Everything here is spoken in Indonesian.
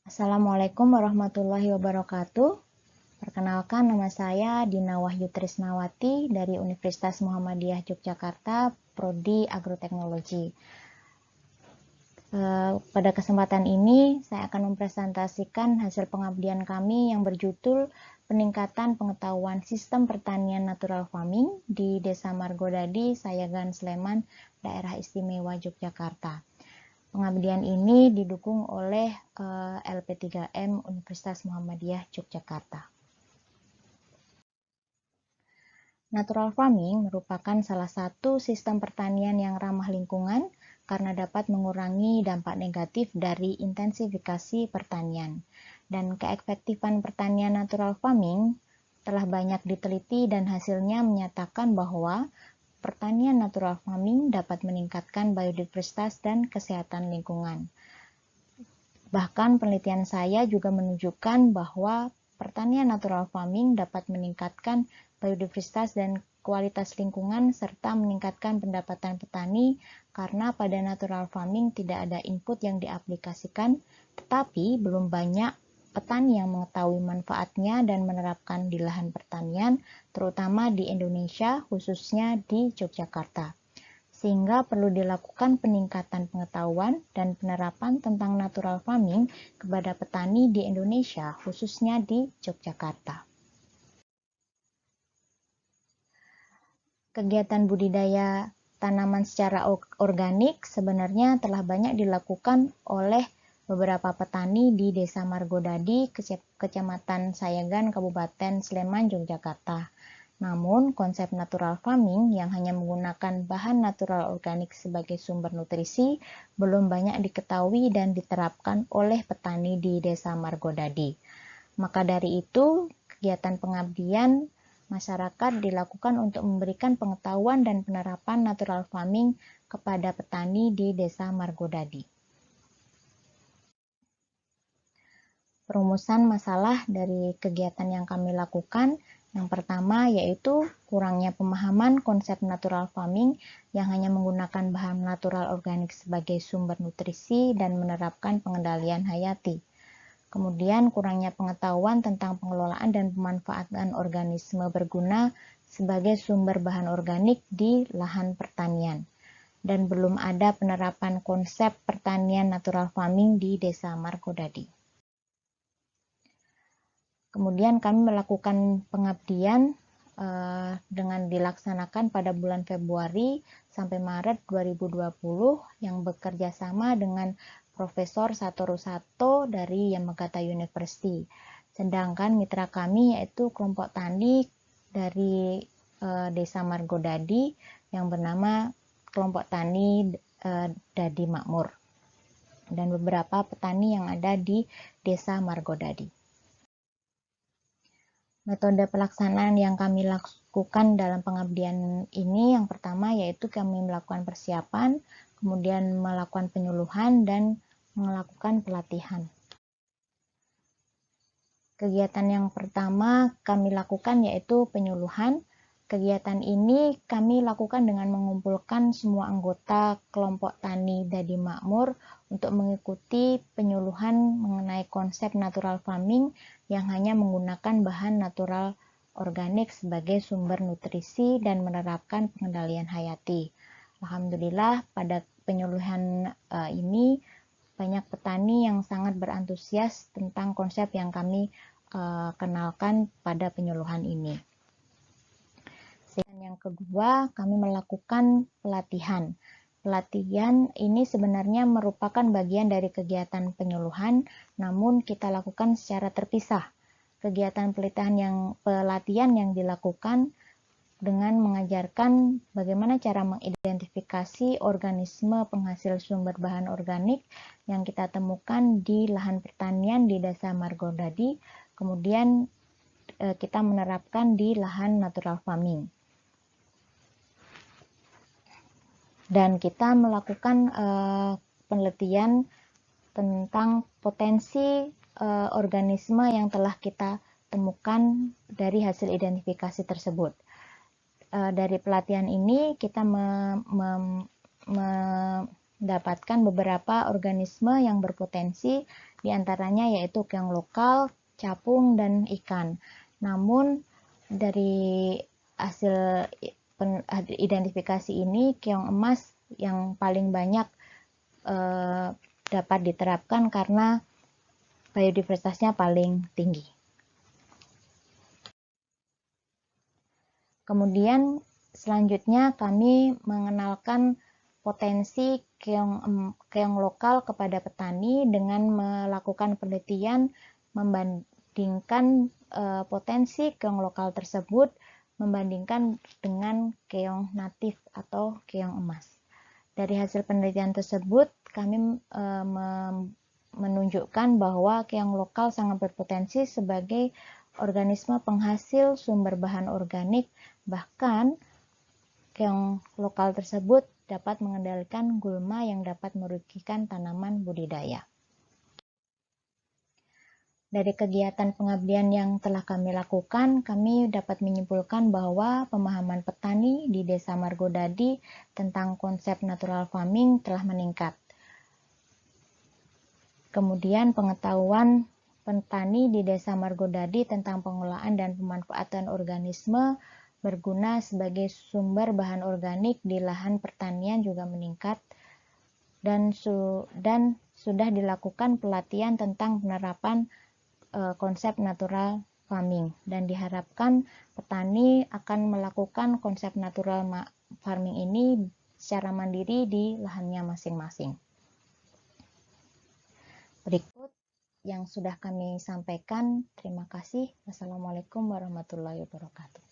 Assalamualaikum warahmatullahi wabarakatuh. Perkenalkan, nama saya Dina Wahyu Trisnawati dari Universitas Muhammadiyah Yogyakarta, Prodi Agroteknologi. Pada kesempatan ini, saya akan mempresentasikan hasil pengabdian kami yang berjudul Peningkatan Pengetahuan Sistem Pertanian Natural Farming di Desa Margodadi, Sayagan, Sleman, Daerah Istimewa Yogyakarta. Pengabdian ini didukung oleh LP3M Universitas Muhammadiyah Yogyakarta. Natural farming merupakan salah satu sistem pertanian yang ramah lingkungan karena dapat mengurangi dampak negatif dari intensifikasi pertanian. Dan keefektifan pertanian natural farming telah banyak diteliti dan hasilnya menyatakan bahwa pertanian natural farming dapat meningkatkan biodiversitas dan kesehatan lingkungan. Bahkan penelitian saya juga menunjukkan bahwa pertanian natural farming dapat meningkatkan biodiversitas dan kualitas lingkungan serta meningkatkan pendapatan petani karena pada natural farming tidak ada input yang diaplikasikan, tetapi belum banyak petani yang mengetahui manfaatnya dan menerapkan di lahan pertanian, terutama di Indonesia, khususnya di Yogyakarta. Sehingga perlu dilakukan peningkatan pengetahuan dan penerapan tentang natural farming kepada petani di Indonesia, khususnya di Yogyakarta. Kegiatan budidaya tanaman secara organik sebenarnya telah banyak dilakukan oleh beberapa petani di Desa Margodadi, Kecamatan Sayagan, Kabupaten Sleman, Yogyakarta. Namun, konsep natural farming yang hanya menggunakan bahan natural organik sebagai sumber nutrisi belum banyak diketahui dan diterapkan oleh petani di Desa Margodadi. Maka dari itu, kegiatan pengabdian masyarakat dilakukan untuk memberikan pengetahuan dan penerapan natural farming kepada petani di Desa Margodadi. Perumusan masalah dari kegiatan yang kami lakukan, yang pertama yaitu kurangnya pemahaman konsep natural farming yang hanya menggunakan bahan natural organik sebagai sumber nutrisi dan menerapkan pengendalian hayati. Kemudian kurangnya pengetahuan tentang pengelolaan dan pemanfaatan organisme berguna sebagai sumber bahan organik di lahan pertanian. Dan belum ada penerapan konsep pertanian natural farming di Desa Margodadi. Kemudian kami melakukan pengabdian dengan dilaksanakan pada bulan Februari sampai Maret 2020 yang bekerja sama dengan Profesor Satoru Sato dari Yamagata University. Sedangkan mitra kami yaitu kelompok tani dari Desa Margodadi yang bernama Kelompok Tani Dadi Makmur dan beberapa petani yang ada di Desa Margodadi. Metode pelaksanaan yang kami lakukan dalam pengabdian ini yang pertama yaitu kami melakukan persiapan, kemudian melakukan penyuluhan dan melakukan pelatihan. Kegiatan yang pertama kami lakukan yaitu penyuluhan. Kegiatan ini kami lakukan dengan mengumpulkan semua anggota kelompok tani Dadi Makmur untuk mengikuti penyuluhan mengenai konsep natural farming yang hanya menggunakan bahan natural organik sebagai sumber nutrisi dan menerapkan pengendalian hayati. Alhamdulillah pada penyuluhan ini banyak petani yang sangat berantusias tentang konsep yang kami kenalkan pada penyuluhan ini. Dan yang kedua, kami melakukan pelatihan. Pelatihan ini sebenarnya merupakan bagian dari kegiatan penyuluhan, namun kita lakukan secara terpisah. Kegiatan pelatihan yang dilakukan dengan mengajarkan bagaimana cara mengidentifikasi organisme penghasil sumber bahan organik yang kita temukan di lahan pertanian di Desa Margodadi, kemudian kita menerapkan di lahan natural farming. Dan kita melakukan penelitian tentang potensi organisme yang telah kita temukan dari hasil identifikasi tersebut. Dari pelatihan ini kita mendapatkan beberapa organisme yang berpotensi, diantaranya yaitu keong lokal, capung, dan ikan. Namun dari hasil identifikasi ini, keong emas yang paling banyak dapat diterapkan karena biodiversitasnya paling tinggi. Kemudian selanjutnya kami mengenalkan potensi keong lokal kepada petani dengan melakukan penelitian membandingkan potensi keong lokal tersebut membandingkan dengan keong natif atau keong emas. Dari hasil penelitian tersebut kami menunjukkan bahwa keong lokal sangat berpotensi sebagai organisme penghasil sumber bahan organik. Bahkan keong lokal tersebut dapat mengendalikan gulma yang dapat merugikan tanaman budidaya. Dari kegiatan pengabdian yang telah kami lakukan, kami dapat menyimpulkan bahwa pemahaman petani di Desa Margodadi tentang konsep natural farming telah meningkat. Kemudian pengetahuan petani di Desa Margodadi tentang pengolahan dan pemanfaatan organisme berguna sebagai sumber bahan organik di lahan pertanian juga meningkat, dan sudah dilakukan pelatihan tentang penerapan konsep natural farming, dan diharapkan petani akan melakukan konsep natural farming ini secara mandiri di lahannya masing-masing. Berikut yang sudah kami sampaikan. Terima kasih. Wassalamualaikum warahmatullahi wabarakatuh.